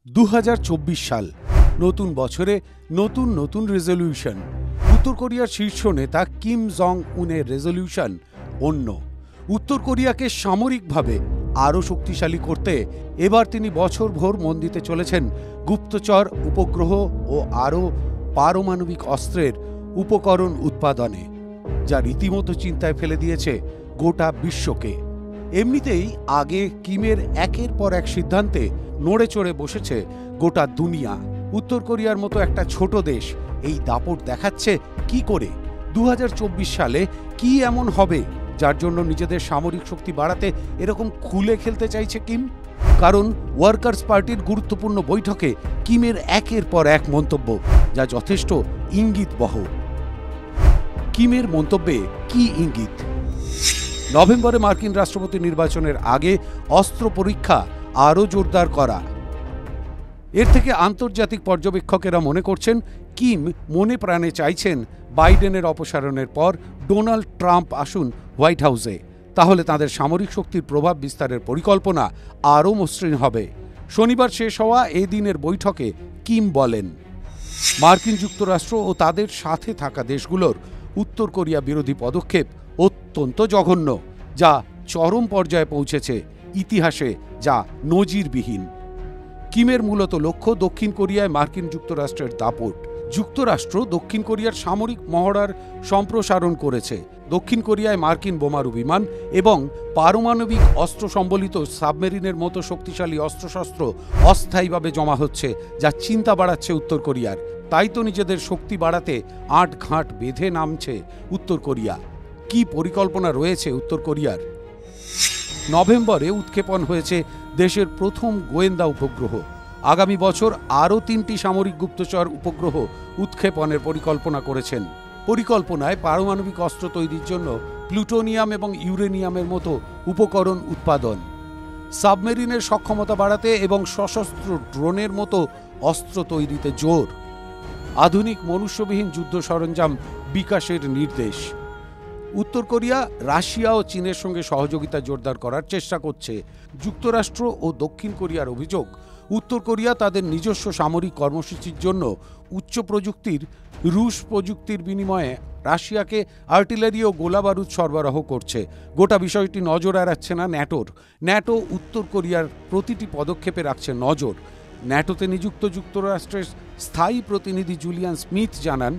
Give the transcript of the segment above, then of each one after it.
2024 সাল, নতুন বছরে নতুন নতুন রেজলিউশন। উত্তর কোরিয়ার শীর্ষ নেতা কিম জং উনের রেজলিউশন অন্য। উত্তর কোরিয়াকে সামরিকভাবে আরও শক্তিশালী করতে এবার তিনি বছরভর মন দিতে চলেছেন গুপ্তচর, উপগ্রহ ও আরও পারমাণবিক অস্ত্রের উপকরণ উৎপাদনে, যা রীতিমতো চিন্তায় ফেলে দিয়েছে গোটা বিশ্বকে। এমনিতেই আগে কিমের একের পর এক সিদ্ধান্তে নড়ে চড়ে বসেছে গোটা দুনিয়া। উত্তর কোরিয়ার মতো একটা ছোট দেশ এই দাপট দেখাচ্ছে কি করে? 2024 সালে কি এমন হবে যার জন্য নিজেদের সামরিক শক্তি বাড়াতে এরকম খুলে খেলতে চাইছে কিম? কারণ ওয়ার্কার্স পার্টির গুরুত্বপূর্ণ বৈঠকে কিমের একের পর এক মন্তব্য, যা যথেষ্ট ইঙ্গিতবহ। কিমের মন্তব্যে কি ইঙ্গিত? নভেম্বরে মার্কিন রাষ্ট্রপতি নির্বাচনের আগে অস্ত্র পরীক্ষা আরও জোরদার করা। এর থেকে আন্তর্জাতিক পর্যবেক্ষকেরা মনে করছেন কিম মনে প্রাণে চাইছেন বাইডেনের অপসারণের পর ডোনাল্ড ট্রাম্প আসুন হোয়াইট হাউসে, তাহলে তাদের সামরিক শক্তির প্রভাব বিস্তারের পরিকল্পনা আরও মসৃণ হবে। শনিবার শেষ হওয়া এই দিনের বৈঠকে কিম বলেন, মার্কিন যুক্তরাষ্ট্র ও তাদের সাথে থাকা দেশগুলোর উত্তর কোরিয়া বিরোধী পদক্ষেপ অত্যন্ত জঘন্য, যা চরম পর্যায়ে পৌঁছেছে ইতিহাসে, যা নজিরবিহীন। কিমের মূলত লক্ষ্য দক্ষিণ কোরিয়ায় মার্কিন যুক্তরাষ্ট্রের দাপট। যুক্তরাষ্ট্র দক্ষিণ কোরিয়ার সামরিক মহড়ার সম্প্রসারণ করেছে। দক্ষিণ কোরিয়ায় মার্কিন বোমারু বিমান এবং পারমাণবিক অস্ত্র সম্বলিত সাবমেরিনের মতো শক্তিশালী অস্ত্রশস্ত্র অস্থায়ীভাবে জমা হচ্ছে, যা চিন্তা বাড়াচ্ছে উত্তর কোরিয়ার। তাই তো নিজেদের শক্তি বাড়াতে আট ঘাট বেঁধে নামছে উত্তর কোরিয়া। কি পরিকল্পনা রয়েছে উত্তর কোরিয়ার? নভেম্বরে উৎক্ষেপণ হয়েছে দেশের প্রথম গোয়েন্দা উপগ্রহ। আগামী বছর আরও 3টি সামরিক গুপ্তচর উপগ্রহ উৎক্ষেপণের পরিকল্পনা করেছেন। পরিকল্পনায় পারমাণবিক অস্ত্র তৈরির জন্য প্লুটোনিয়াম এবং ইউরেনিয়ামের মতো উপকরণ উৎপাদন, সাবমেরিনের সক্ষমতা বাড়াতে এবং সশস্ত্র ড্রোনের মতো অস্ত্র তৈরিতে জোর, আধুনিক মনুষ্যবিহীন যুদ্ধ সরঞ্জাম বিকাশের নির্দেশ। উত্তর কোরিয়া রাশিয়া ও চীনের সঙ্গে সহযোগিতা জোরদার করার চেষ্টা করছে। যুক্তরাষ্ট্র ও দক্ষিণ কোরিয়ার অভিযোগ, উত্তর কোরিয়া তাদের নিজস্ব সামরিক কর্মসূচির জন্য উচ্চ প্রযুক্তির রুশ প্রযুক্তির বিনিময়ে রাশিয়াকে আর্টিলারি ও গোলাবারুদ সরবরাহ করছে। গোটা বিষয়টি নজর এড়াচ্ছে না ন্যাটোর। ন্যাটো উত্তর কোরিয়ার প্রতিটি পদক্ষেপে রাখছে নজর। ন্যাটোতে নিযুক্ত যুক্তরাষ্ট্রের স্থায়ী প্রতিনিধি জুলিয়ান স্মিথ জানান,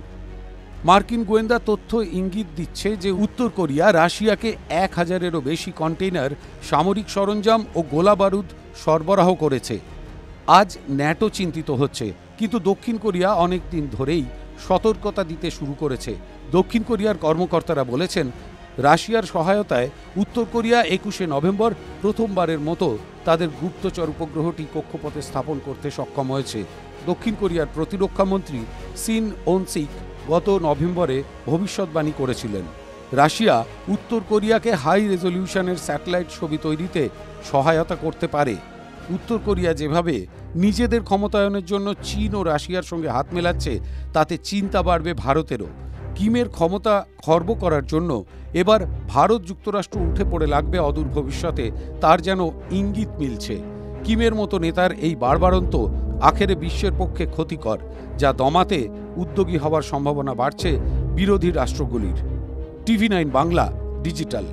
মার্কিন গোয়েন্দা তথ্য ইঙ্গিত দিচ্ছে যে উত্তর কোরিয়া রাশিয়াকে 1000-এরও বেশি কন্টেইনার সামরিক সরঞ্জাম ও গোলাবারুদ সরবরাহ করেছে। আজ ন্যাটো চিন্তিত হচ্ছে, কিন্তু দক্ষিণ কোরিয়া অনেক দিন ধরেই সতর্কতা দিতে শুরু করেছে। দক্ষিণ কোরিয়ার কর্মকর্তারা বলেছেন, রাশিয়ার সহায়তায় উত্তর কোরিয়া 21শে নভেম্বর প্রথমবারের মতো তাদের গুপ্তচর উপগ্রহটি কক্ষপথে স্থাপন করতে সক্ষম হয়েছে। দক্ষিণ কোরিয়ার প্রতিরক্ষা মন্ত্রী সিন ওনসিক গত নভেম্বরে ভবিষ্যৎবাণী করেছিলেন, রাশিয়া উত্তর কোরিয়াকে হাই রেজলিউশনের স্যাটেলাইট ছবি তৈরিতে সহায়তা করতে পারে। উত্তর কোরিয়া যেভাবে নিজেদের ক্ষমতায়নের জন্য চীন ও রাশিয়ার সঙ্গে হাত মেলাচ্ছে, তাতে চিন্তা বাড়বে ভারতেরও। কিমের ক্ষমতা খর্ব করার জন্য এবার ভারত যুক্তরাষ্ট্র উঠে পড়ে লাগবে অদূর ভবিষ্যতে, তার যেন ইঙ্গিত মিলছে। কিমের মতো নেতার এই বাড়বাড়ন্ত আখেরে বিশ্বের পক্ষে ক্ষতিকর, যা দমাতে উদ্যোগী হওয়ার সম্ভাবনা বাড়ছে বিরোধী রাষ্ট্রগুলির। TV9 Bangla digital.